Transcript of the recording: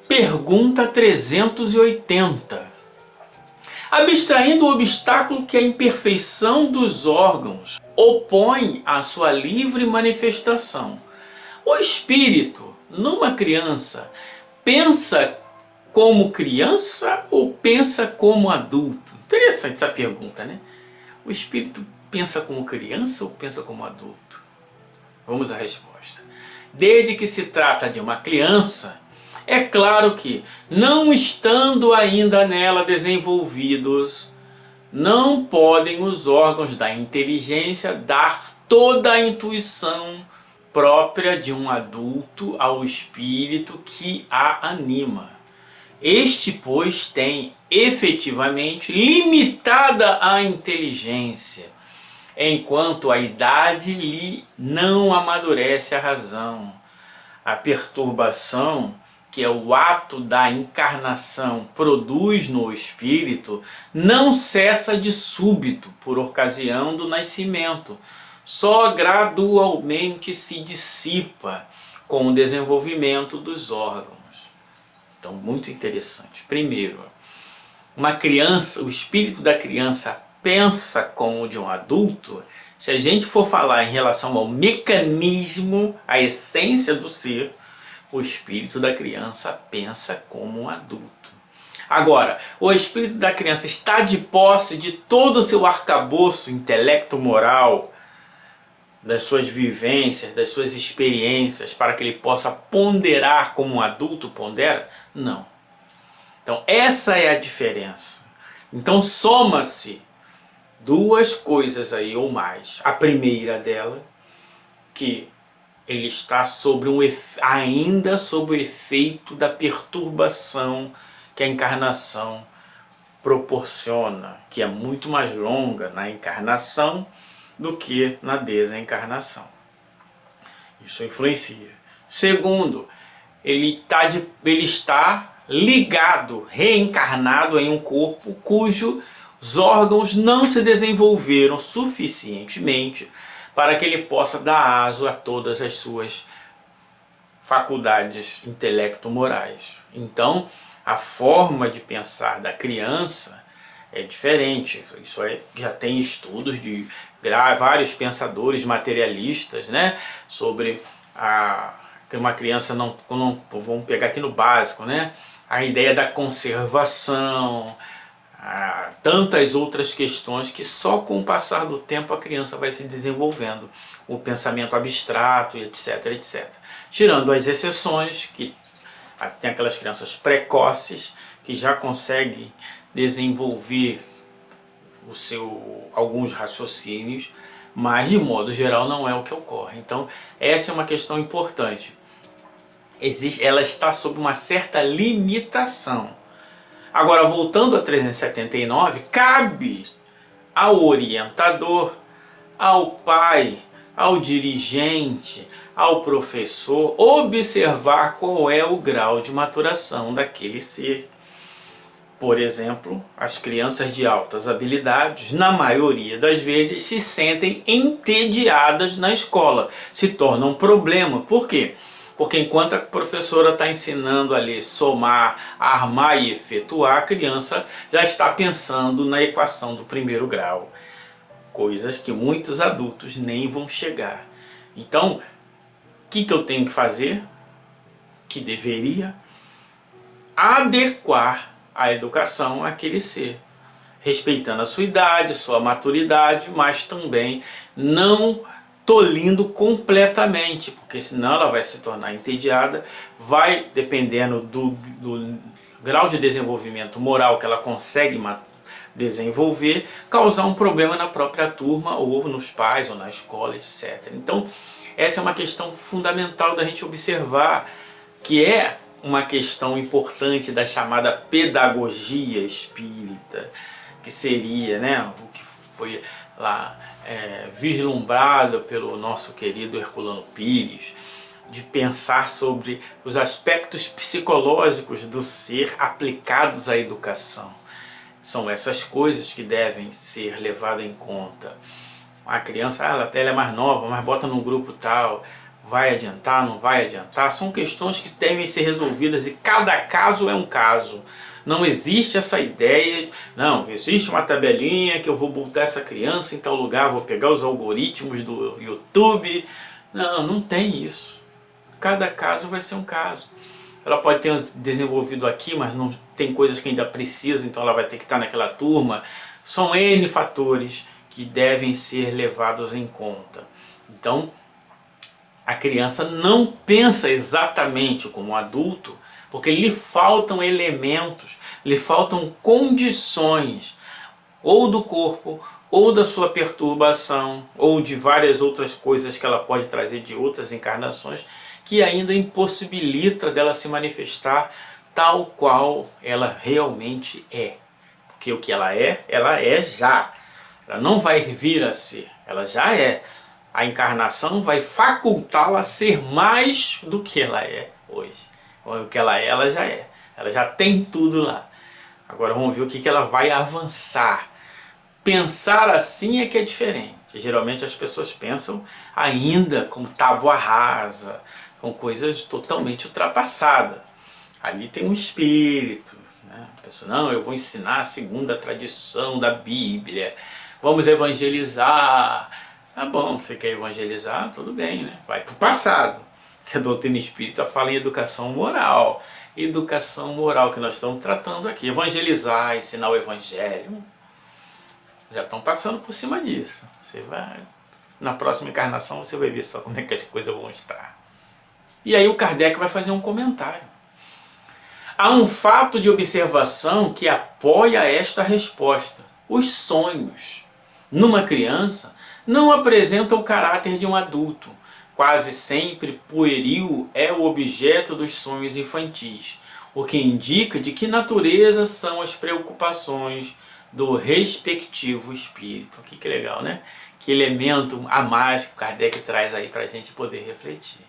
Pergunta 380. Abstraindo o obstáculo que a imperfeição dos órgãos opõe à sua livre manifestação, o espírito, numa criança, pensa como criança ou pensa como adulto? Interessante essa pergunta, né? O espírito pensa como criança ou pensa como adulto? Vamos à resposta. Desde que se trata de uma criança, é claro que, não estando ainda nela desenvolvidos, não podem os órgãos da inteligência dar toda a intuição própria de um adulto ao espírito que a anima. Este, pois, tem efetivamente limitada a inteligência, enquanto a idade lhe não amadurece a razão. A perturbação que é o ato da encarnação produz no espírito não cessa de súbito por ocasião do nascimento, só gradualmente se dissipa com o desenvolvimento dos órgãos. Então, muito interessante. Primeiro, uma criança, o espírito da criança pensa como o de um adulto. Se a gente for falar em relação ao mecanismo, a essência do ser, o espírito da criança pensa como um adulto. Agora, o espírito da criança está de posse de todo o seu arcabouço intelecto-moral, das suas vivências, das suas experiências, para que ele possa ponderar como um adulto pondera? Não. Então essa é a diferença. Então soma-se duas coisas aí ou mais. A primeira dela, que ele está ainda sob o efeito da perturbação que a encarnação proporciona, que é muito mais longa na encarnação do que na desencarnação. Isso influencia. Segundo, ele está ligado, reencarnado em um corpo cujos órgãos não se desenvolveram suficientemente para que ele possa dar aso a todas as suas faculdades intelecto-morais. Então, a forma de pensar da criança é diferente. Isso já tem estudos de vários pensadores materialistas, né, sobre que uma criança não... Vamos pegar aqui no básico, né, a ideia da conservação, tantas outras questões que só com o passar do tempo a criança vai se desenvolvendo, o pensamento abstrato, etc, etc. Tirando as exceções, que tem aquelas crianças precoces que já conseguem desenvolver alguns raciocínios, mas de modo geral não é o que ocorre. Então essa é uma questão importante. Ela está sob uma certa limitação. Agora, voltando a 379, cabe ao orientador, ao pai, ao dirigente, ao professor, observar qual é o grau de maturação daquele ser. Por exemplo, as crianças de altas habilidades, na maioria das vezes, se sentem entediadas na escola, se torna um problema. Por quê? Porque enquanto a professora está ensinando ali somar, armar e efetuar, a criança já está pensando na equação do primeiro grau. Coisas que muitos adultos nem vão chegar. Então, o que eu tenho que fazer? Que deveria adequar a educação àquele ser, respeitando a sua idade, sua maturidade, mas também não tolindo completamente, porque senão ela vai se tornar entediada, vai, dependendo do grau de desenvolvimento moral que ela consegue desenvolver, causar um problema na própria turma, ou nos pais, ou na escola, etc. Então, essa é uma questão fundamental da gente observar, que é uma questão importante da chamada pedagogia espírita, que seria, né, o que foi lá vislumbrado pelo nosso querido Herculano Pires, de pensar sobre os aspectos psicológicos do ser aplicados à educação. São essas coisas que devem ser levadas em conta. A criança, ela é mais nova, mas bota num grupo tal, vai adiantar, não vai adiantar? São questões que devem ser resolvidas e cada caso é um caso. Não existe essa ideia, não, existe uma tabelinha que eu vou botar essa criança em tal lugar, vou pegar os algoritmos do YouTube. Não, não tem isso. Cada caso vai ser um caso. Ela pode ter desenvolvido aqui, mas não tem coisas que ainda precisa, então ela vai ter que estar naquela turma. São N fatores que devem ser levados em conta. Então, a criança não pensa exatamente como um adulto, porque lhe faltam elementos, lhe faltam condições, ou do corpo, ou da sua perturbação, ou de várias outras coisas que ela pode trazer de outras encarnações, que ainda impossibilita dela se manifestar tal qual ela realmente é. Porque o que ela é já. Ela não vai vir a ser, ela já é. A encarnação vai facultá-la a ser mais do que ela é hoje. O que ela já é. Ela já tem tudo lá. Agora vamos ver o que ela vai avançar. Pensar assim é que é diferente. Geralmente as pessoas pensam ainda com tábua rasa, com coisas totalmente ultrapassadas. Ali tem um espírito, né? A pessoa, não, eu vou ensinar segundo a tradição da Bíblia, vamos evangelizar. Tá bom, você quer evangelizar, tudo bem, né? Vai para o passado. Que a doutrina espírita fala em educação moral. Educação moral que nós estamos tratando aqui. Evangelizar, ensinar o evangelho. Já estão passando por cima disso. Você vai, na próxima encarnação você vai ver só como é que as coisas vão estar. E aí o Kardec vai fazer um comentário. Há um fato de observação que apoia esta resposta. Os sonhos, numa criança, não apresentam o caráter de um adulto. Quase sempre pueril é o objeto dos sonhos infantis, o que indica de que natureza são as preocupações do respectivo espírito. Que legal, né? Que elemento a mais que o Kardec traz aí para a gente poder refletir.